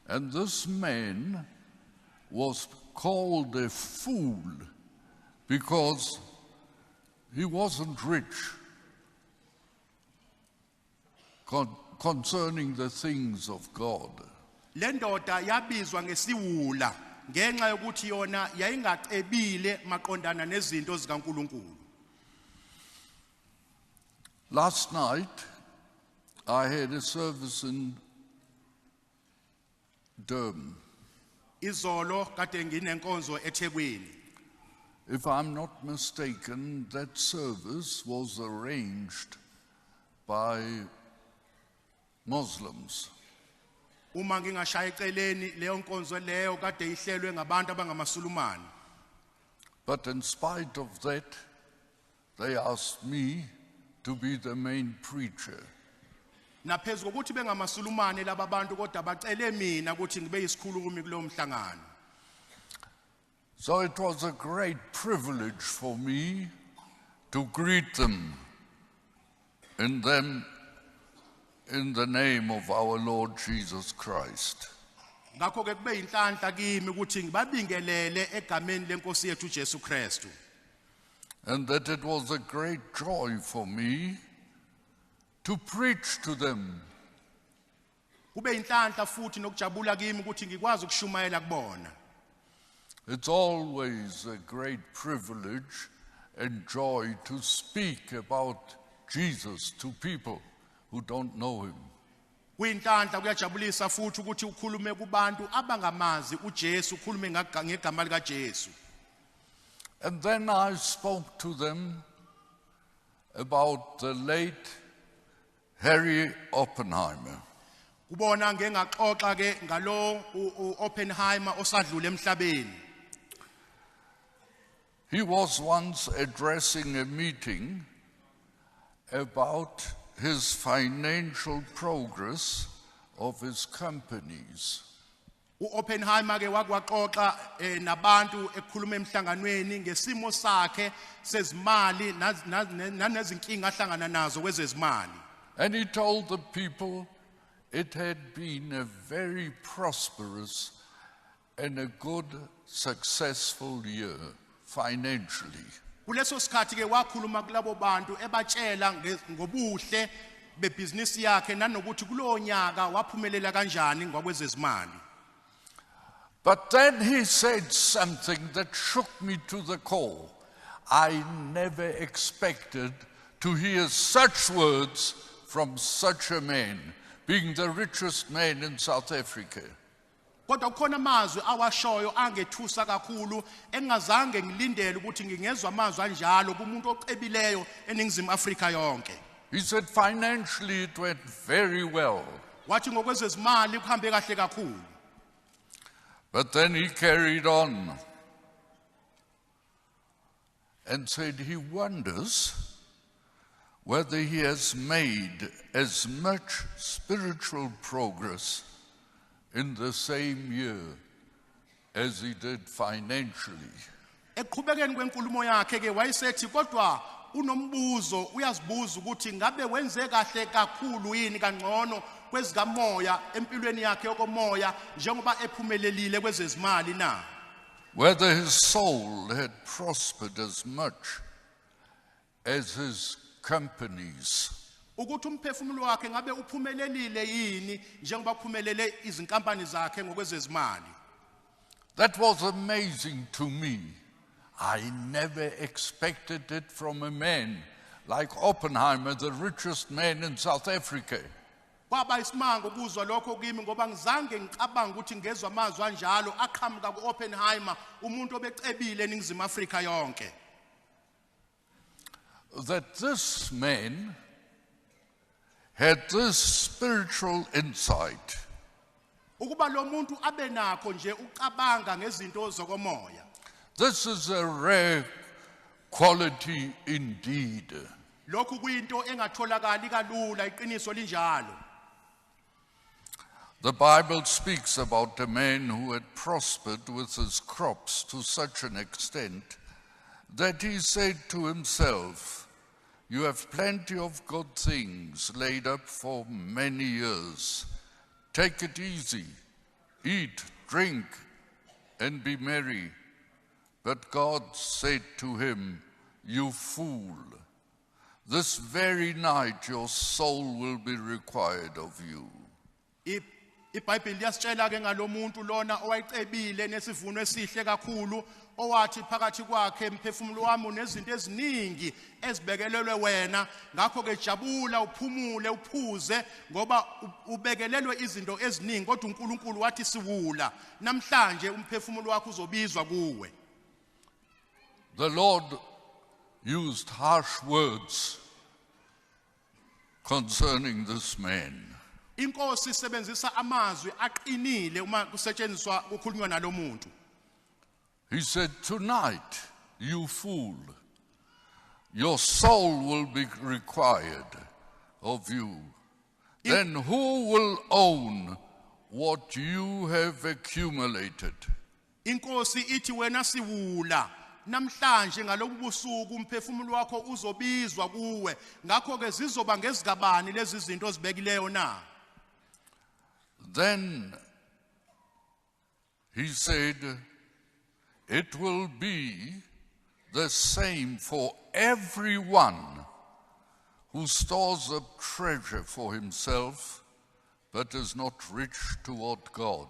And this man was called a fool because he wasn't rich concerning the things of God. Le ndoda yabizwa ngesiwula ngenxa yokuthi yona yayingacebile maqondana nezinto zikaNkulunkulu. Last night, I had a service in Durban. Izolo kade nginenkonzo eThekwini. If I'm not mistaken, that service was arranged by Muslims. Uma ngingashaya eceleni leyo nkonzo leyo kade ihlelwe ngabantu abangamaSulumane. But in spite of that, they asked me to be the main preacher. Naphezu kokuthi bengamaSulumane laba bantu kodwa bacele mina ukuthi ngibe yisikhulumi kulo mhlangano. So it was a great privilege for me to greet them in the name of our Lord Jesus Christ. Ngakho ke kube inhlanhla kimi ukuthi ngibabingelele egameni lenkosi yethu uJesu Kristu. And that it was a great joy for me to preach to them. Kube inhlanhla futhi nokujabula kimi ukuthi ngikwazi ukushumayela kubona. It's always a great privilege and joy to speak about Jesus to people who don't know him. Kuyinhlanhla kuyajabulisa futhi ukuthi ukhulume kubantu abangamazi uJesu, ukhulume ngegama likaJesu. And then I spoke to them about the late Harry Oppenheimer. Kubona ngengaxoxa ke ngalo Oppenheimer osadlule emhlabeni. He was once addressing a meeting about his financial progress of his companies. Oppenheimer ke wakwaxoxa nabantu ekhuluma emhlanganweni ngesimo sakhe sezimali nanezinkinga ahlangana nazo kwezezimali. And he told the people it had been a very prosperous and a good, successful year financially. Kuleso sikhathi ke wakhuluma kulabo bantu ebatshela ngobuhle bebhizinisi yakhe nanokuthi kulowo nyaka waphumelela kanjani ngokwezezimali. But then he said something that shook me to the core. I never expected to hear such words from such a man, being the richest man in South Africa. Kodwa kukhona amazwi awashoyo angethusa kakhulu engazange ngilindele ukuthi ngingezwa amazwi anjalo kumuntu ocebileyo eNingizimu Afrika yonke. He said financially it went very well. Wathi ngokwezezimali kuhambe kahle kakhulu. But then he carried on and said he wonders whether he has made as much spiritual progress in the same year as he did financially. Eqhubekeni kwenkulumo yakhe ke wayesethi kodwa unombuzo uyazibuza ukuthi ngabe wenze kahle kakhulu yini kangcono kwezikamoya empilweni yakhe yokomoya njengoba ephumelelile kwezezimali na. Whether his soul had prospered as much as his companies. Ukuthi umphefumulo wakhe ngabe uphumelelile yini njengoba kuphumelele izinkampani zakhe ngokwezezimali. That was amazing to me. I never expected it from a man like Oppenheimer, the richest man in South Africa. Kwaba isimanga ukuzwa lokho kimi ngoba ngizange ngicabanga ukuthi ngezwe amazwi anjalo aqhamuka kuOppenheimer, umuntu obecebile eNingizimu Afrika yonke. That this man had this spiritual insight. Ukuba lo muntu abe nakho nje ucabanga ngezinto zokomoya. This is a rare quality indeed. Lokhu kuyinto engatholakali kalula, iqiniso linjalo. The Bible speaks about a man who had prospered with his crops to such an extent that he said to himself, "You have plenty of good things laid up for many years. Take it easy. eat, drink, and be merry. But God said to him, "You fool, this very night your soul will be required of you." iBhayibheli liyasitshela ke ngalomuntu lona owayecebile nesivuno esihle kakhulu owathi phakathi kwakhe emphefumulo wami unezinto eziningi ezibekelelwe wena ngakho ke jabula uphumule uphuze ngoba ubekelelwe izinto eziningi kodwa uNkulunkulu wathi siwula namhlanje umphefumulo wakho uzobizwa kuwe. The Lord used harsh words concerning this man. Inkosi isebenzisa amazwi aqinile uma kusetshenziswa ukukhulunywa nalomuntu. He said, "Tonight, you fool, your soul will be required of you. Then who will own what you have accumulated?" Inkosi ithi wena siwula namhlanje ngalobu busuku umphefumulo wakho uzobizwa kuwe ngakho ke zizoba ngezigabani lezi zinto ozibekileyo na. Then he said, "It will be the same for everyone who stores up treasure for himself but is not rich toward God."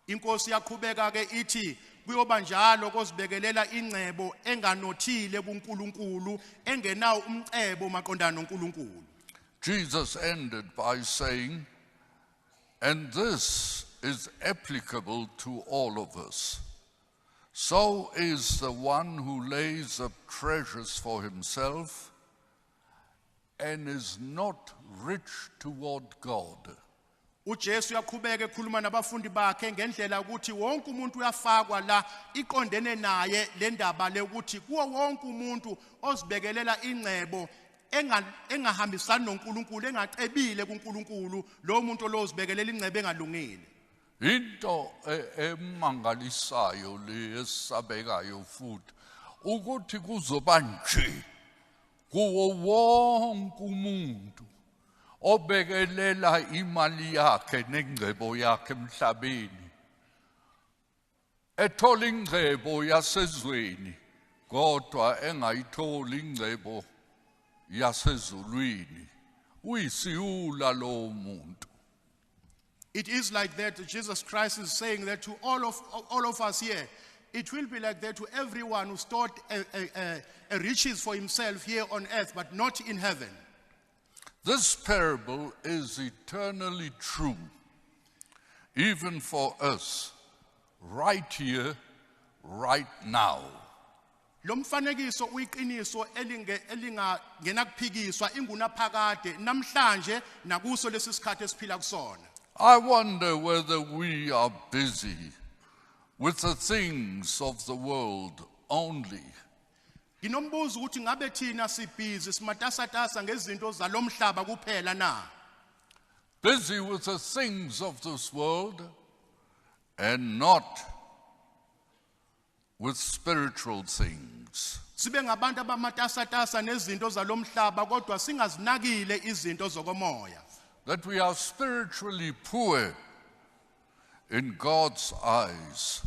Inkosi yaqhubeka ke ithi kuyoba njalo kozibekelela ingcebo enganothile kuNkulunkulu engenawo umcebo maqondana noNkulunkulu. Jesus ended by saying, "And this is applicable to all of us. So is the one who lays up treasures for himself and is not rich toward God." uJesu yaqhubeka ekhuluma nabafundi bakhe ngendlela ukuthi wonke umuntu uyafakwa la iqondene naye le ndaba le ukuthi kuwo wonke umuntu ozibekelela ingcebo engahambisani noNkulunkulu engacebile kuNkulunkulu lo muntu lo uzibekelela ingcebo engalungile. Into emangalisayo le esabekayo futhi ukuthi kuzoba nje kuwo wonke umuntu obekelela imali yakhe nengcebo yakhe emhlabeni ethola ingcebo yasezweni kodwa engayitholi ingcebo yasezulwini uyisiwula lo muntu. It is like that. Jesus Christ is saying that to all of us here, it will be like that to everyone who stored a riches for himself here on earth, but not in heaven. This parable is eternally true, even for us, right here, right now. Lo mfanekiso uyiqiniso elingena kuphikiswa ingunaphakade namhlanje nakuso lesi sikhathi esiphila kusona. I wonder whether we are busy with the things of the world only. Nginombuzo ukuthi ngabe thina sibhizi simatasatasa ngezinto zalomhlaba kuphela na? Busy with the things of this world and not with spiritual things. Sibe ngabantu abamatasatasa nezinto zalomhlaba kodwa singazinakile izinto zokomoya. That we are spiritually poor in God's eyes.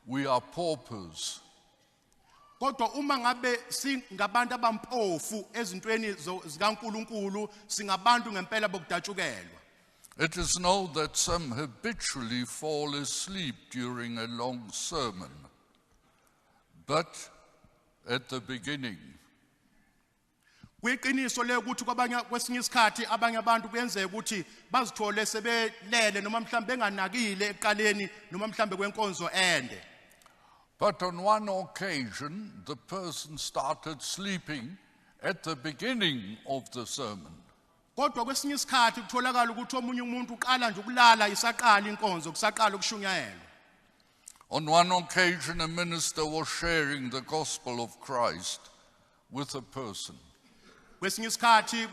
We are paupers. Kodwa uma ngabe singabantu abampofu ezintweni zikaNkuluNkulu singabantu ngempela bokudatshukelwa. It is known that some habitually fall asleep during a long sermon, but at the beginning. Kuyiqiniso le ukuthi kwesinye isikhathi abanye abantu kuyenzeka ukuthi bazithole sebelele noma mhlambe benganakile eqaleni noma mhlambe kwenkonzo ende. But on one occasion, the person started sleeping at the beginning of the sermon. Kodwa kwesinye isikhathi kutholakala ukuthi omunye umuntu uqala nje ukulala isaqala inkonzo kusaqala ukushunyayelwa. On one occasion, a minister was sharing the gospel of Christ with a person. Kwesinye isikhathi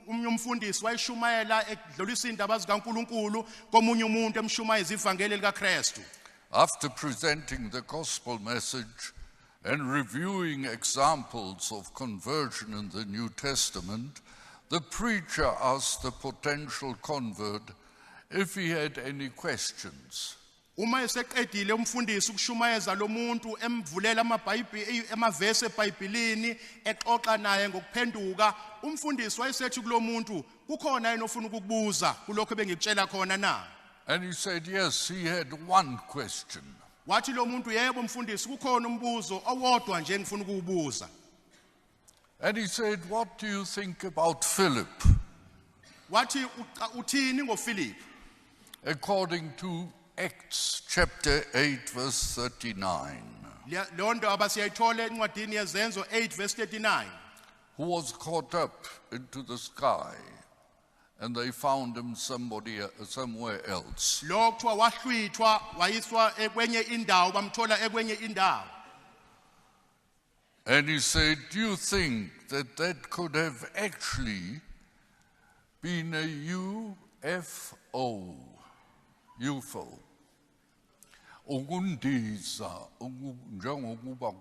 umunye umfundisi wayishumayela edlulisa indaba zikaNkuluNkulu komunye umuntu emshumayeza ivangeli likaKristu. After presenting the gospel message and reviewing examples of conversion in the New Testament, the preacher asked the potential convert if he had any questions. Uma eseqedile umfundisi ukushumayeza lo muntu emvulela amavesi eBhayibhelini exoxa naye ngokuphenduka, umfundisi wayesethi kulo muntu, kukhona yena ofuna ukukubuza kulokho bengikutshela khona na? And he said, yes, he had one question. Wathi lo muntu, yebo mfundisi, kukhona umbuzo owodwa nje engifuna ukuwubuza. And he said, what do you think about Philip? Wathi uthini ngoPhilip? According to Acts chapter 8 verse 39. Londo abasiyayithola encwadini yezenzo 8 verse 39. Who was caught up into the sky, and they found him somewhere else. Lo kuthiwa wahlwithwa wayiswa ekwenye indawo bamthola ekwenye indawo. And he said, do you think that could have actually been a UFO? UFO. Ukundiza njengokuba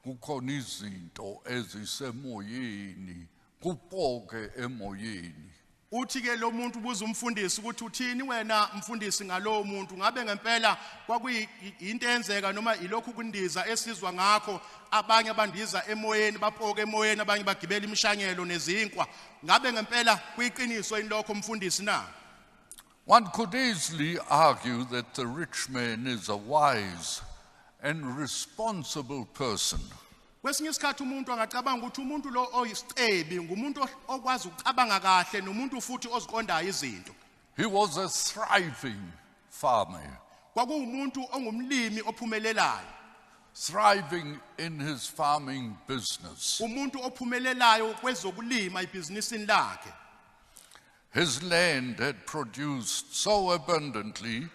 kukhona izinto ezisemoyeni kupoke emoyeni. Uthi ke lo muntu ubuza umfundisi ukuthi uthini wena mfundisi ngalowo muntu, ngabe ngempela kwakuyinto enzeka noma ilokhu kundiza esizwa ngakho, abanye abandiza emoyeni bapoke emoyeni, abanye bagibela imishanyelo nezinkwa, ngabe ngempela kuyiqiniso inlokho mfundisi na? One could easily argue that the rich man is a wise and responsible person. Kwesinye isikhathi umuntu angacabanga ukuthi umuntu lo oyisicebi ngumuntu okwazi ukucabanga kahle nomuntu futhi oziqondayo izinto. He was a thriving farmer. Kwakuwumuntu ongumlimi ophumelelayo. Thriving in his farming business. Umuntu ophumelelayo kwezokulima ibhizinisini lakhe. His land had produced so abundantly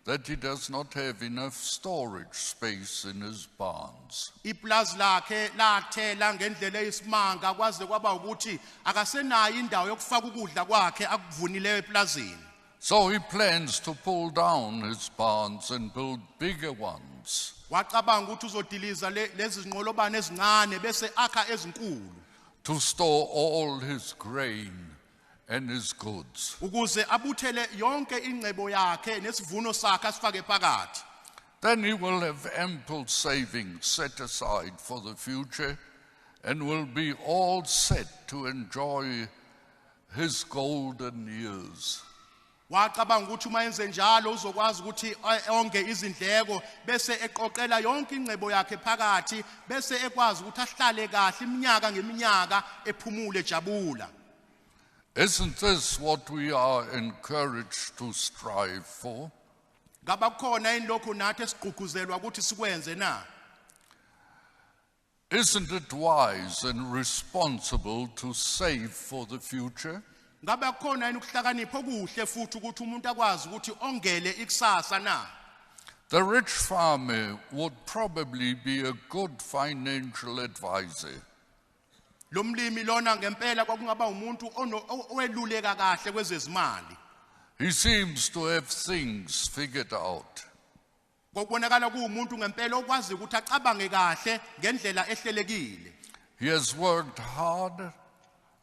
that he does not have enough storage space in his barns. Iplazi lakhe lathela ngendlela eyisimanga kwaze kwaba ukuthi akasenayo indawo yokufaka ukudla kwakhe akuvunileyo eplazini. So he plans to pull down his barns and build bigger ones. Wacabanga ukuthi uzodiliza lezi zinqolobane ezincane bese akha ezinkulu. To store all his grain and his goods. Ukuze abuthele yonke ingcebo yakhe nesivuno sakhe asifake phakathi. Then he will have ample savings set aside for the future and will be all set to enjoy his golden years. Wacabanga ukuthi uma yenze njalo uzokwazi ukuthi onke izindleko bese eqoqela yonke ingcebo yakhe phakathi bese ekwazi ukuthi ahlale kahle iminyaka ngeminyaka ephumule ejabula. Isn't this what we are encouraged to strive for? Ngaba khona inlokho nathi esigqugquzelwa ukuthi sikwenze na? Isn't it wise and responsible to save for the future? Ngaba khona ukuhlakanipha okuhle futhi ukuthi umuntu akwazi ukuthi ongele ikusasa na? The rich farmer would probably be a good financial advisor. Lo mlimi lona ngempela kwakungaba umuntu oweluleka kahle kwezezimali. He seems to have things figured out. Kokubonakala kuumuntu ngempela okwazi ukuthi acabange kahle ngendlela ehlelekile. He has worked hard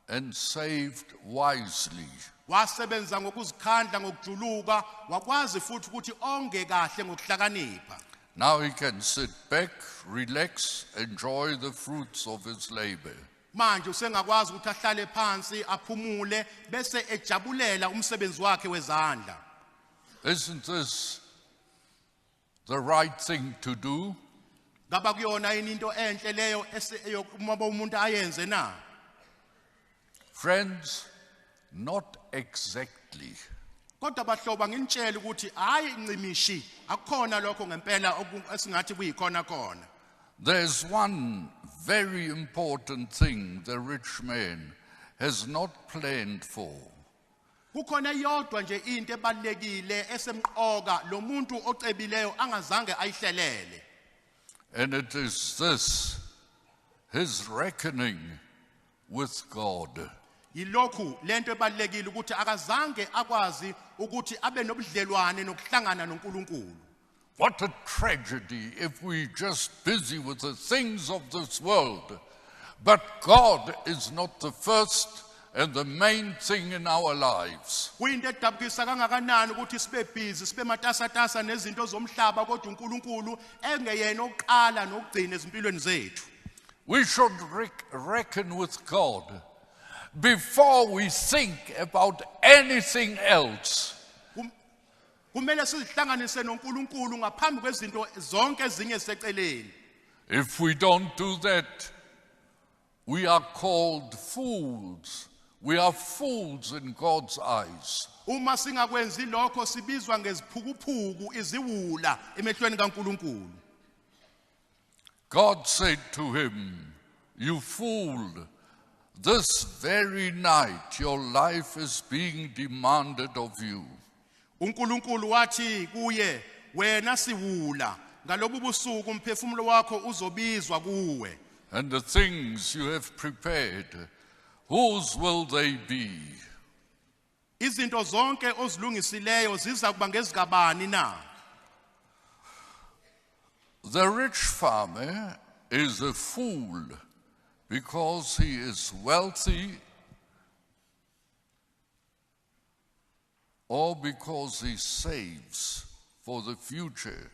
and saved wisely. Wasebenza ngokuzikhandla ngokujuluka, wakwazi futhi ukuthi onge kahle ngokuhlakanipha. Now he can sit back, relax, enjoy the fruits of his labor. Manje usengakwazi ukuthi ahlale phansi aphumule bese ejabulela umsebenzi wakhe wezandla. Isn't this the right thing to do? Ngaba kuyona into enhle leyo uma umuntu ayenze na? Friends, not exactly. Kodwa bahloba nginitshela ukuthi hayi incimishi akukhona lokho ngempela esingathi kuyikhona khona. There's one very important thing the rich man has not planned for. Kukhona yodwa nje into ebalekile esemqoka lo muntu ocebileyo angazange ayihlelele. And it is this, his reckoning with God. Yilokhu lento ebalekile ukuthi akazange akwazi ukuthi abe nobudlelwane nokuhlangana noNkulunkulu. What a tragedy if we just busy with the things of this world, but God is not the first and the main thing in our lives. Kuyinto edabukisa kangakanani ukuthi sibe busy sibe matasatasa nezinto zomhlaba kodwa uNkulunkulu engeyena oqala nokugcina ezimpilweni zethu. We should reckon with God before we think about anything else. Kumele sizihlanganise noNkulunkulu ngaphambi kwezinto zonke ezinye eseceleni. If we don't do that, we are called fools. We are fools in God's eyes. Uma singakwenzi lokho sibizwa ngeziphukuphuku iziwula emehlweni kaNkulunkulu. God said to him, "You fool, this very night your life is being demanded of you." uNkulunkulu wathi kuye, wena siwula, ngalobu busuku umphefumulo wakho uzobizwa kuwe. And the things you have prepared, whose will they be? Izinto zonke ozilungisileyo ziza kuba ngezikabani na? The rich farmer is a fool because he is wealthy or because he saves for the future,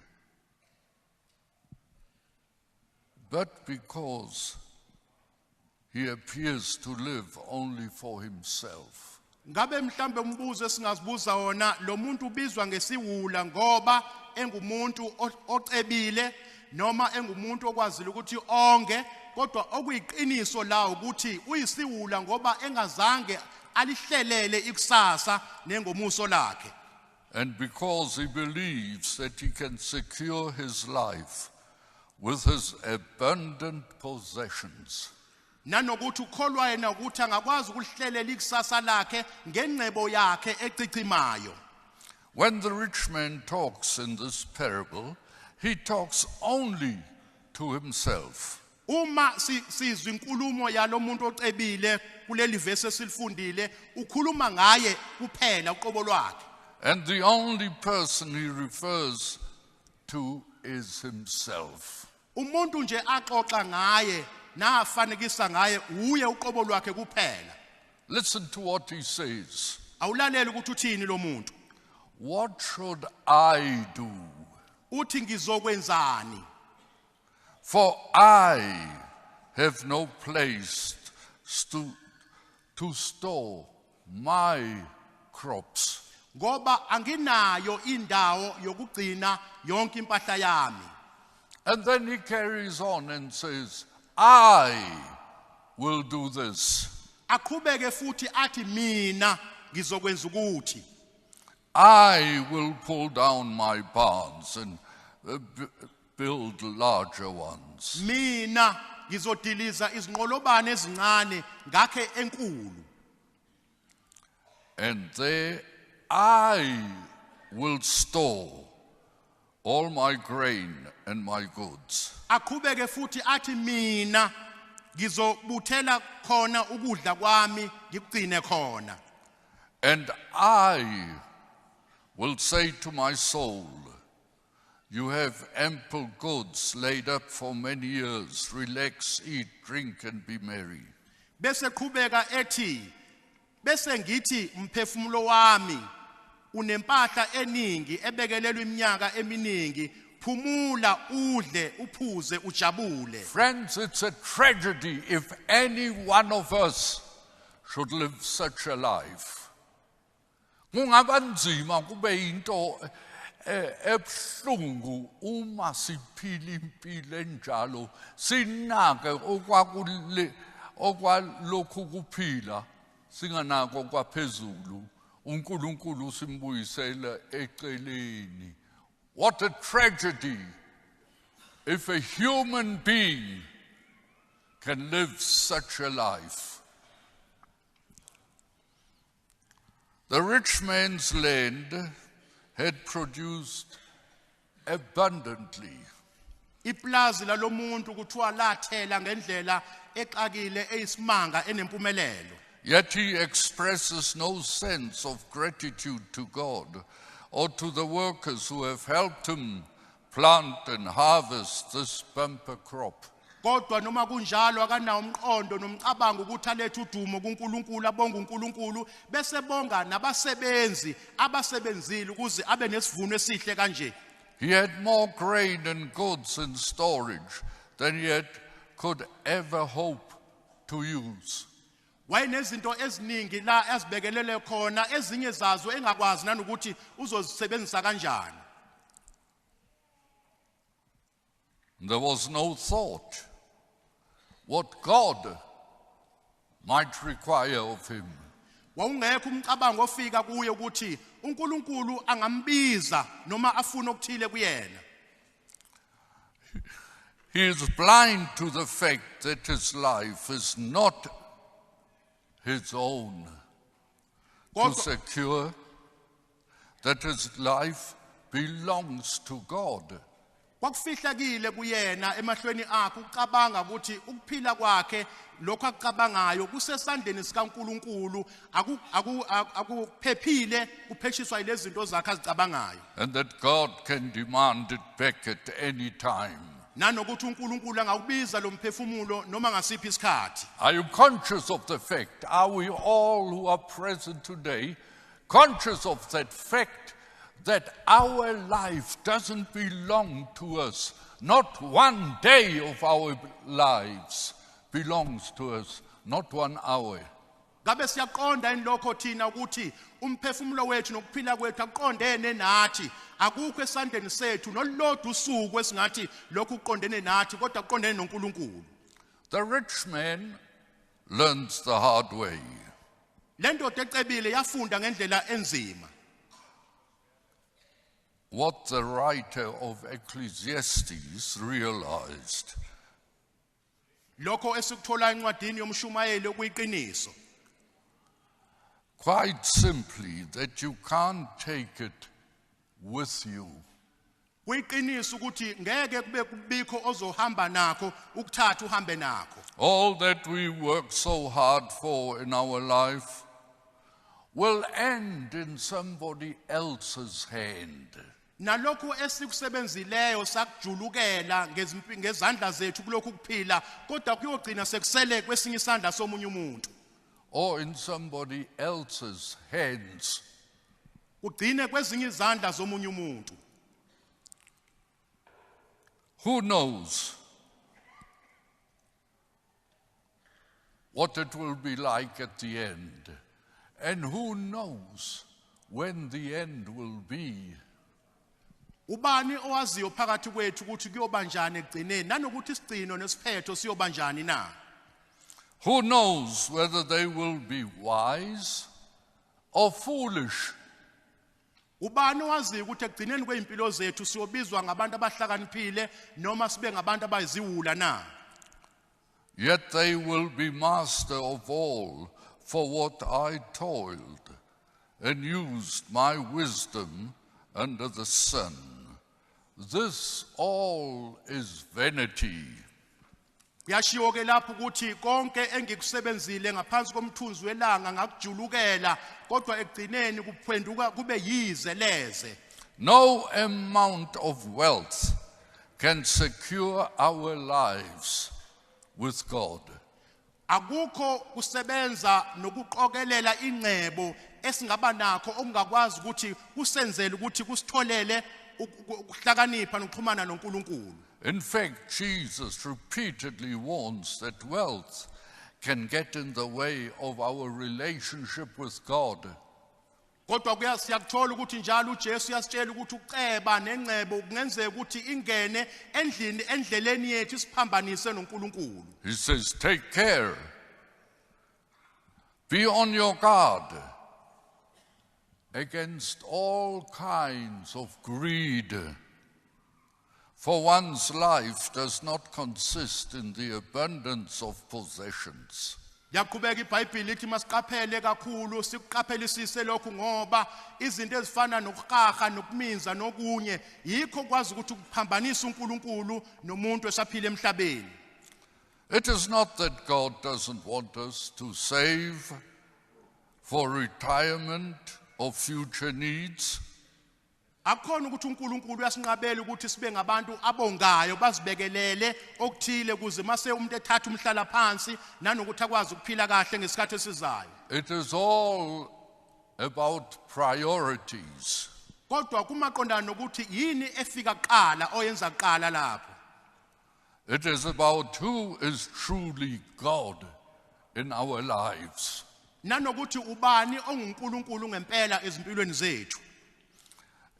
but because he appears to live only for himself. Ngabe mhlambe umbuzo esingazibuza wona, lo muntu ubizwa ngesiwula ngoba engumuntu ocebile noma engumuntu okwazile ukuthi onge, kodwa okuyiqiniso la ukuthi uyisiwula ngoba engazange alihlelele ikusasa nengomuso lakhe. And because he believes that he can secure his life with his abundant possessions. Nanokuthi ukholwa yena ukuthi angakwazi ukulihlelela ikusasa lakhe ngengcebo yakhe ecicimayo. When the rich man talks in this parable, he talks only to himself. Uma sizwe inkulumo yalomuntu ocebile kuleli verse esilifundile, ukhuluma ngaye kuphela uqobo lwakhe. And the only person he refers to is himself. Umuntu nje axoxa ngaye nafanekisa ngaye uye uqobo lwakhe kuphela. Listen to what he says. Awulalele ukuthi uthini lo muntu. What should I do? Uthi ngizokwenzani? For I have no place to store my crops. Ngoba anginayo indawo yokugcina yonke impahla yami. And then he carries on and says, I will do this. Aqhubeke futhi athi mina ngizokwenza ukuthi. I will pull down my barns and build larger ones. Mina ngizodiliza izinqolobane ezincane ngakhe enkulu. And there I will store all my grain and my goods. Aqhubeke futhi athi mina ngizobuthela khona ukudla kwami ngikugcine khona. And I will say to my soul, you have ample goods laid up for many years. Relax, eat, drink, and be merry. Bese qhubeka ethi, bese ngithi umphefumulo wami unempahla eningi ebekelelwe iminyaka eminingi, phumula udle uphuze ujabule. Friends, it's a tragedy if any one of us should live such a life. Kungaba nzima kube into ebhlungu uma siphila impilo enjalo sinake okwalokhu kuphila singanako kwaphezulu uNkulunkulu simbuyisela eceleni. What a tragedy if a human being can live such a life. The rich man's land had produced abundantly. Iplazi lalomuntu kuthiwa lathela ngendlela exakile eyisimanga enempumelelo. Yet he expresses no sense of gratitude to God or to the workers who have helped him plant and harvest this bumper crop. kodwa noma kunjalo akanawo umqondo nomcabango ukuthi alethe udumo kuNkulunkulu abonga uNkulunkulu bese bonga nabasebenzi abasebenzile ukuze abe nesivuno esihle kanje. He had more grain and goods in storage than he could ever hope to use. Wayenezinto eziningi la azibekelele khona ezinye zazo engakwazi nanokuthi uzozisebenzisa kanjani. There was no thought what God might require of him. Wawungekho umcabango ofika kuye ukuthi uNkulunkulu angambiza noma afuna okuthile kuyena. He is blind to the fact that his life is not his own to secure, that his life belongs to God. Kwakufihlakile kuyena emahlweni akhe ucabanga ukuthi ukuphila kwakhe lokho akucabangayo kusesandleni sikaNkulunkulu akuphephile kuphethiswa yilezi zinto zakhe azicabangayo. And that God can demand it back at any time. Nanokuthi uNkulunkulu angawubiza lo mphefumulo noma ngasiphi isikhathi. Are you conscious of the fact? Are we all who are present today conscious of that fact that our life doesn't belong to us? Not one day of our lives belongs to us, not 1 hour. Ngabe siyaqonda inlokho thina ukuthi umphefumulo wethu nokuphila kwethu aqondene nathi, akukho esandleni sethu nolodwa usuku esingathi lokhu uqondene nathi kodwa aqondene noNkulunkulu. The rich man learns the hard way. Le ndoda ecebile yafunda ngendlela enzima. What the writer of Ecclesiastes realized. Lokho esikuthola encwadini yomshumayeli okuyiqiniso. Quite simply, that you can't take it with you. Kuyiqiniso ukuthi ngeke kube kubikho ozohamba nakho ukuthatha uhambe nakho. All that we work so hard for in our life will end in somebody else's hand. Nalokho esikusebenzileyo sakujulukela ngezandla zethu kulokhu kuphila kodwa kuyogcina sekusele kwesinye isandla somunye umuntu. Or in somebody else's hands. Ugcine kwezinye izandla zomunye umuntu. Who knows what it will be like at the end? And who knows when the end will be? Ubani owaziyo phakathi kwethu ukuthi kuyoba njani egcineni nanokuthi isigcino nesiphetho siyoba njani na? Who knows whether they will be wise or foolish? Ubani owaziyo ukuthi egcineni kweimpilo zethu siyobizwa ngabantu abahlakaniphile noma sibe ngabantu abayiziwula na? Yet they will be master of all, for what I toiled and used my wisdom under the sun. This all is vanity. Kuyashiwo ke lapho ukuthi konke engikusebenzile ngaphansi komthunzi welanga ngakujulukela kodwa egcineni kuphenduka kube yize leze. No amount of wealth can secure our lives with God. Akukho kusebenza nokuqokelela ingcebo esingaba nakho okungakwazi ukuthi kusenzele ukuthi kusitholele ukuhlakanipha nokuxhumana noNkulunkulu. In fact, Jesus repeatedly warns that wealth can get in the way of our relationship with God. Kodwa siyakuthola ukuthi njalo uJesu uyasitshela ukuthi uceba nengcebo kungenzeka ukuthi ingene endleleni yethu isiphambanise noNkulunkulu. He says, take care. Be on your guard against all kinds of greed. For one's life does not consist in the abundance of possessions. Yaqhubeka iBhayibheli lithi masiqaphele kakhulu sikuqaphelisise lokhu ngoba izinto ezifana nokuhaha nokuminza nokunye yikho kwazi ukuthi kuphambanisa uNkulunkulu nomuntu esaphila emhlabeni. It is not that God doesn't want us to save for retirement or future needs. akukhona ukuthi uNkulunkulu uyasinqabela ukuthi sibe ngabantu abongayo bazibekelele okuthile kuze mase umuntu ethatha umhlala phansi nanokuthi akwazi ukuphila kahle ngesikhathi esizayo. It is all about priorities. Kodwa kumaqondana nokuthi yini efika kuqala oyenza kuqala lapho. It is about who is truly God in our lives. Nanokuthi ubani onguNkulunkulu ngempela ezimpilweni zethu.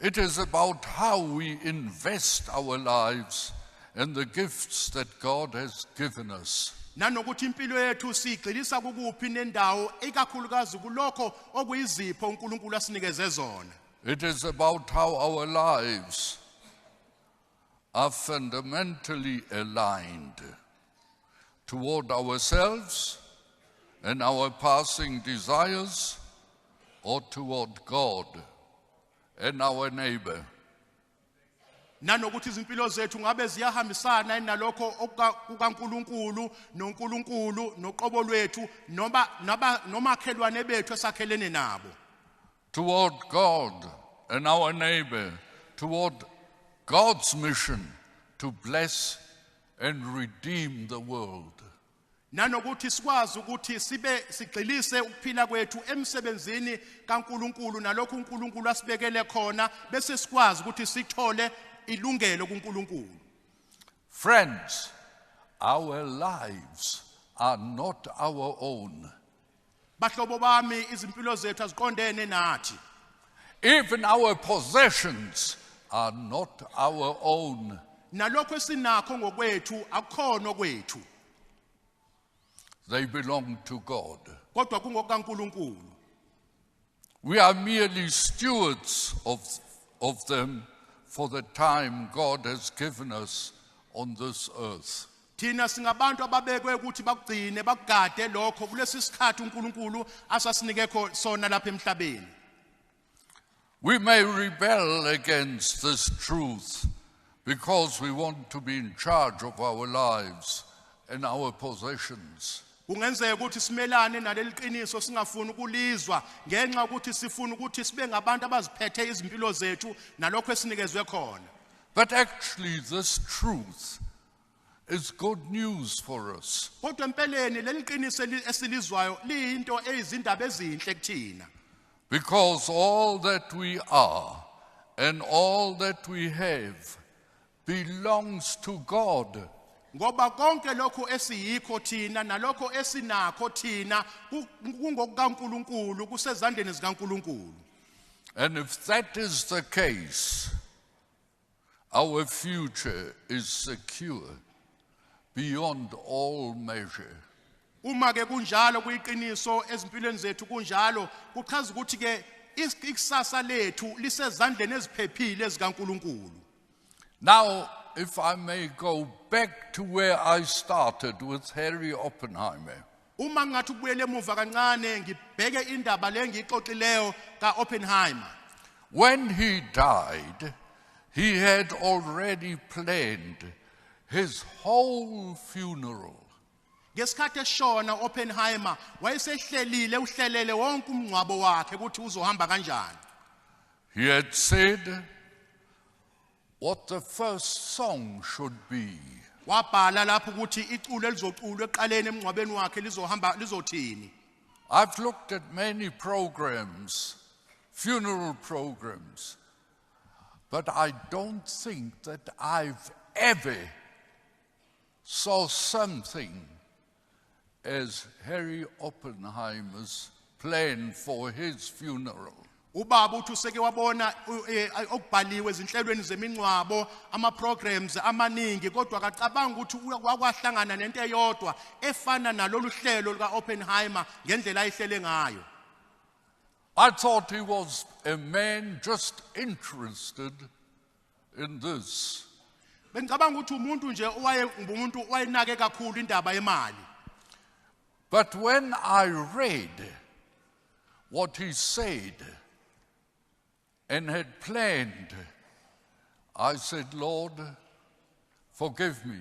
It is about how we invest our lives in the gifts that God has given us. Nanokuthi impilo yethu sigxilisa kukuphi nendawo ikakhulukazi kulokho okuyizipho uNkulunkulu asinikeze zona. It is about how our lives are fundamentally aligned toward ourselves and our passing desires, or toward God and our neighbor. Nanokuthi izimpilo zethu ngabe ziyahambisana nalokho kukaNkulunkulu noNkulunkulu noqobo lwethu nomakhelwane bethu esakhelene nabo. Toward God and our neighbor, toward God's mission to bless and redeem the world. Nanokuthi sikwazi ukuthi sibe sigxilise ukuphila kwethu emsebenzini kaNkulunkulu nalokho uNkulunkulu asibekele khona bese sikwazi ukuthi sithole ilungelo kuNkulunkulu. Friends, our lives are not our own. Bahlobo bami izimpilo zethu aziqondene nathi. Even our possessions are not our own. Nalokho esinakho ngokwethu akukhona kwethu. They belong to God. Kodwa kungokaNkulunkulu. We are merely stewards of them for the time God has given us on this earth. Thina singabantu ababekwe ukuthi bakugcine bakugade lokho kulesi sikhathi uNkulunkulu asasinike sona lapha emhlabeni. We may rebel against this truth because we want to be in charge of our lives and our possessions. Kungenzeka ukuthi simelane naleli qiniso singafuni ukulizwa ngenxa ukuthi sifuna ukuthi sibe ngabantu abaziphethe izimpilo zethu nalokho esinikezwe khona. But actually this truth is good news for us. Kodwa empeleni leli qiniso esilizwayo liyinto ezindaba ezinhle kuthina. Because all that we are and all that we have belongs to God. Ngoba konke lokho esiyikho thina nalokho esinakho thina kungokukaNkulunkulu kusezandleni zikaNkulunkulu. And if that is the case, our future is secure beyond all measure. Uma ke kunjalo kuyiqiniso ezimpilweni zethu kunjalo kuchaza ukuthi ke ikusasa lethu lisezandleni eziphephile zikaNkulunkulu. Now, if I may go back to where I started with Harry Oppenheimer. Uma ngathi ubuyele emuva kancane ngibheke indaba le ngixoxileyo kaOppenheimer. When he died, he had already planned his whole funeral. Ngesikhathi eshona Oppenheimer wayesehlelile uhlelele wonke umngcwabo wakhe ukuthi uzohamba kanjani. He had said what the first song should be. Wabhala lapho ukuthi iculo elizoculwa eqaleni emngcwabeni wakhe lizohamba lizothini. I've looked at many programs, funeral programs, but I don't think that I've ever saw something as Harry Oppenheimer's plan for his funeral. Ubaba uthi useke wabona okubhaliwe ezinhlelweni zemingcwabo ama-programs amaningi kodwa akacabanga ukuthi wakwahlangana nento eyodwa efana nalolu hlelo lika-Oppenheimer ngendlela ayihlele ngayo. I thought he was a man just interested in this. Bengicabanga ukuthi umuntu nje umuntu owayenake kakhulu indaba yemali. But when I read what he said and had planned, I said, Lord, forgive me.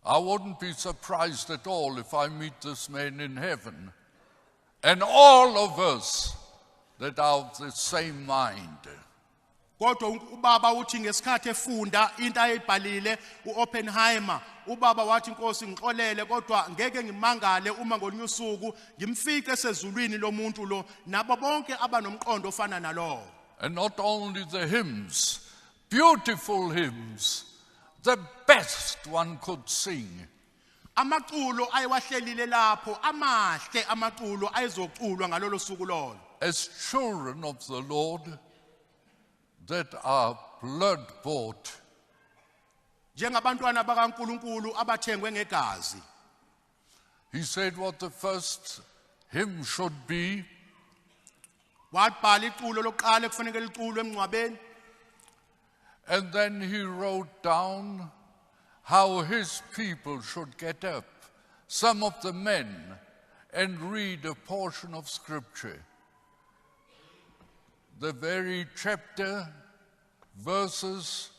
I wouldn't be surprised at all if I meet this man in heaven. And all of us that are of the same mind. Kodwa ubaba uthi ngesikhathi efunda into ayibhalile uOppenheimer, ubaba wathi Nkosi ngixolele kodwa ngeke ngimangale uma ngolunye usuku ngimfice esezulwini lomuntu lo nabo bonke abanomqondo ofana nalowo. And not only the hymns, beautiful hymns, the best one could sing. Amaculo ayewahlelile lapho amahle amaculo ayezoculwa ngalolo suku lolo. As children of the Lord that are blood bought, Njengabantwana bakaNkulunkulu abathengwe ngegazi. he said what the first hymn should be. Wabhala iculo lokuqala ekufanele liculwe emncwabeni. And then he wrote down how his people should get up, some of the men, and read a portion of scripture. The very chapter, verses,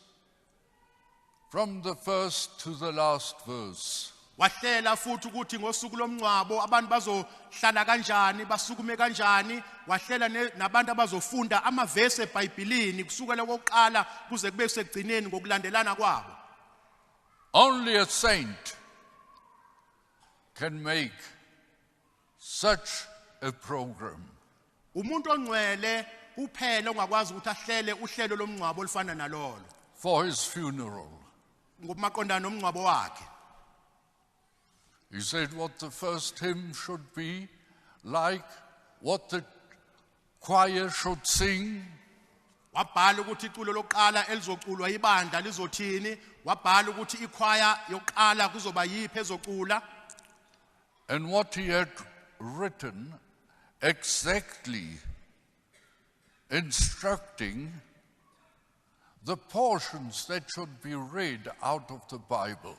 from the first to the last verse. Wahlela futhi ukuthi ngosuku lomncwabo abantu bazohlala kanjani, basukume kanjani, wahlela nabantu abazofunda amavesi eBhayibhelini kusukela kokuqala kuze kube sekugcineni ngokulandelana kwabo. Only a saint can make such a program. Umuntu ongcwele kuphela ongakwazi ukuthi ahlele uhlelo lomncwabo olufana nalolo. For his funeral. Ngomaqondana nomncwabo wakhe. He said what the first hymn should be, like what the choir should sing. Wabhala ukuthi iculo lokuqala elizoculwa ibandla lizothini, wabhala ukuthi ichoir yokuqala kuzoba yiphi ezocula. And what he had written exactly instructing the portions that should be read out of the Bible.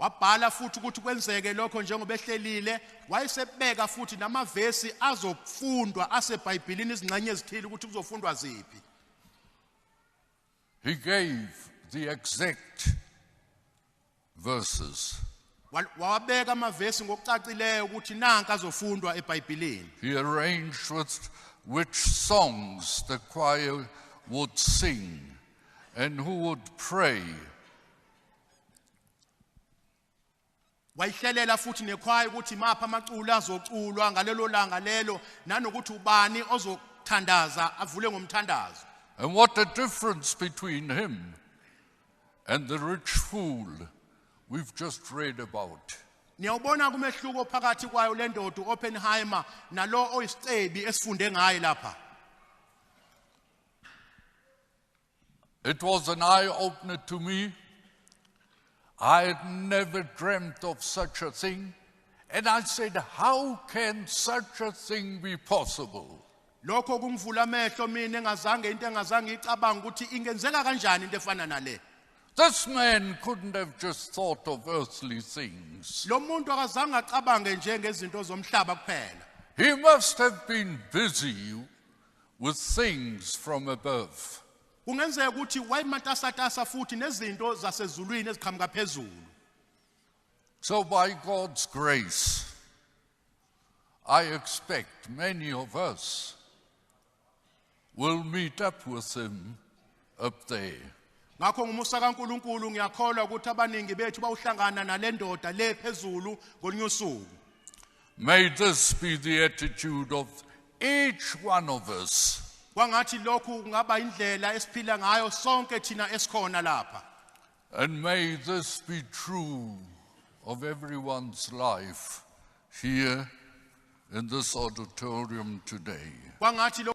Wabhala futhi ukuthi kwenzeke lokho njengoba ehlelile, wayesebeka futhi namavesi azofundwa aseBhayibhelini izingxenye ezithile ukuthi kuzofundwa ziphi. He gave the exact verses. Wabeka amavesi ngokucacileyo ukuthi nanka azofundwa eBhayibhelini. He arranged with which songs the choir would sing and who would pray. Wayihlelela futhi nechoir ukuthi mapha amaculo azoculwa ngalelo langa lelo nanokuthi ubani ozothandaza avule ngomthandazo. And what a difference between him and the rich fool we've just read about. Niyawubona kumehluko phakathi kwayo le ndoda uOppenheimer nalo oyisicebi esifunde ngaye lapha. It was an eye-opener to me. I had never dreamt of such a thing. And I said, how can such a thing be possible? Lokho kungivula amehlo mina engazange into engazange icabanga ukuthi ingenzeka kanjani into efana nale. This man couldn't have just thought of earthly things. Lo muntu akazange acabange nje ngezinto zomhlaba kuphela. He must have been busy with things from above. Kungenzeka ukuthi wayematasatasa futhi nezinto zasezulwini eziqhamuka phezulu. So by God's grace, I expect many of us will meet up with him up there. Ngakho ngumusa kaNkulunkulu ngiyakholwa ukuthi abaningi bethu bawuhlangana nale ndoda le phezulu ngolunye usuku. May this be the attitude of each one of us. Kwangathi lokhu kungaba indlela esiphila ngayo sonke thina esikhona lapha. And may this be true of everyone's life here in this auditorium today. Kwangathi